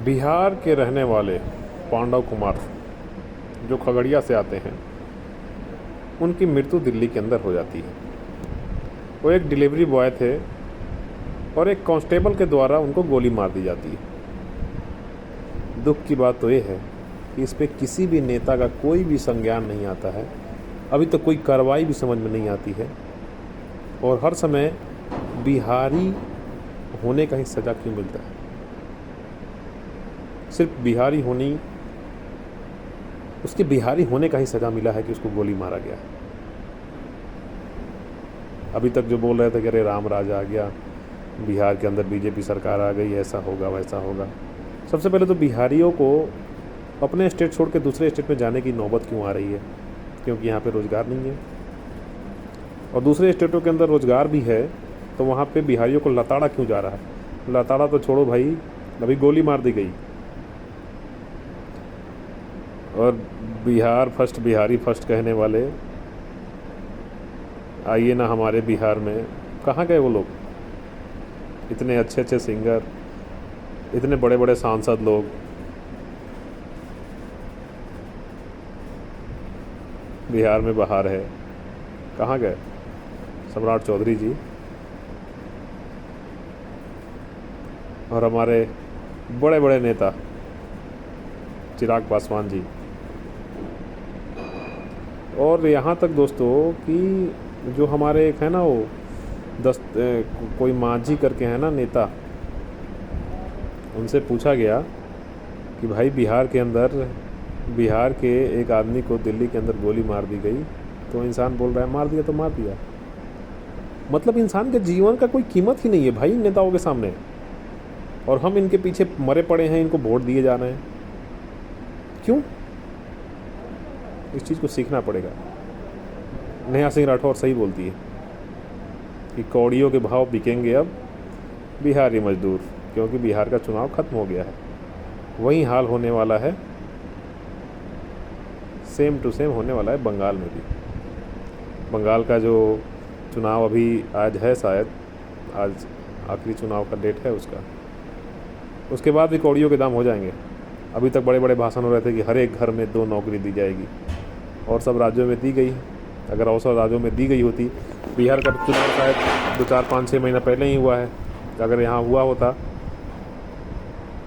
बिहार के रहने वाले पांडव कुमार जो खगड़िया से आते हैं, उनकी मृत्यु दिल्ली के अंदर हो जाती है। वो एक डिलीवरी बॉय थे और एक कांस्टेबल के द्वारा उनको गोली मार दी जाती है। दुख की बात तो ये है कि इस पे किसी भी नेता का कोई भी संज्ञान नहीं आता है। अभी तक कोई कार्रवाई भी समझ में नहीं आती है और हर समय बिहारी होने का ही सज़ा क्यों मिलता है। सिर्फ बिहारी होनी, उसके बिहारी होने का ही सज़ा मिला है कि उसको गोली मारा गया। अभी तक जो बोल रहे थे कि अरे राम राज आ गया, बिहार के अंदर बीजेपी सरकार आ गई, ऐसा होगा वैसा होगा। सबसे पहले तो बिहारियों को अपने स्टेट छोड़ के दूसरे स्टेट में जाने की नौबत क्यों आ रही है? क्योंकि यहाँ पे रोज़गार नहीं है, और दूसरे स्टेटों के अंदर रोज़गार भी है तो वहाँ पे बिहारियों को लताड़ा क्यों जा रहा है? लताड़ा तो छोड़ो भाई, अभी गोली मार दी गई। और बिहार फर्स्ट, बिहारी फर्स्ट कहने वाले आइए ना हमारे बिहार में, कहाँ गए वो लोग? इतने अच्छे अच्छे सिंगर, इतने बड़े बड़े सांसद लोग, बिहार में बहार है, कहाँ गए? सम्राट चौधरी जी और हमारे बड़े बड़े नेता चिराग पासवान जी। और यहाँ तक दोस्तों कि जो हमारे एक है ना, वो कोई मांझी करके है ना नेता, उनसे पूछा गया कि भाई बिहार के अंदर, बिहार के एक आदमी को दिल्ली के अंदर गोली मार दी गई, तो इंसान बोल रहा है मार दिया तो मार दिया। मतलब इंसान के जीवन का कोई कीमत ही नहीं है भाई नेताओं के सामने, और हम इनके पीछे मरे पड़े हैं, इनको वोट दिए जा रहे हैं। क्यों? इस चीज़ को सीखना पड़ेगा। नेहा सिंह राठौर सही बोलती है कि कौड़ियों के भाव बिकेंगे अब बिहारी मजदूर, क्योंकि बिहार का चुनाव खत्म हो गया है। वही हाल होने वाला है, सेम टू सेम होने वाला है बंगाल में भी। बंगाल का जो चुनाव अभी आज है, शायद आज आखिरी चुनाव का डेट है उसका, उसके बाद भी कौड़ियों के दाम हो जाएंगे। अभी तक बड़े बड़े भाषण हो रहे थे कि हर एक घर में 2 नौकरी दी जाएगी, और सब राज्यों में दी गई। अगर और सब राज्यों में दी गई होती, बिहार का चुनाव शायद 2, 4, 5, 6 महीना पहले ही हुआ है, अगर यहाँ हुआ होता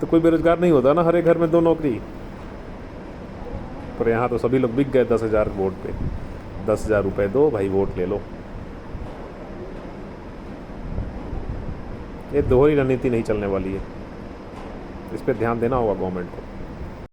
तो कोई बेरोजगार नहीं होता ना, हर एक घर में 2 नौकरी। पर यहाँ तो सभी लोग बिक गए 10,000 वोट पे। 10,000 रुपये दो भाई, वोट ले लो। ये दोहरी रणनीति नहीं चलने वाली है, इस पर ध्यान देना होगा गवर्नमेंट को।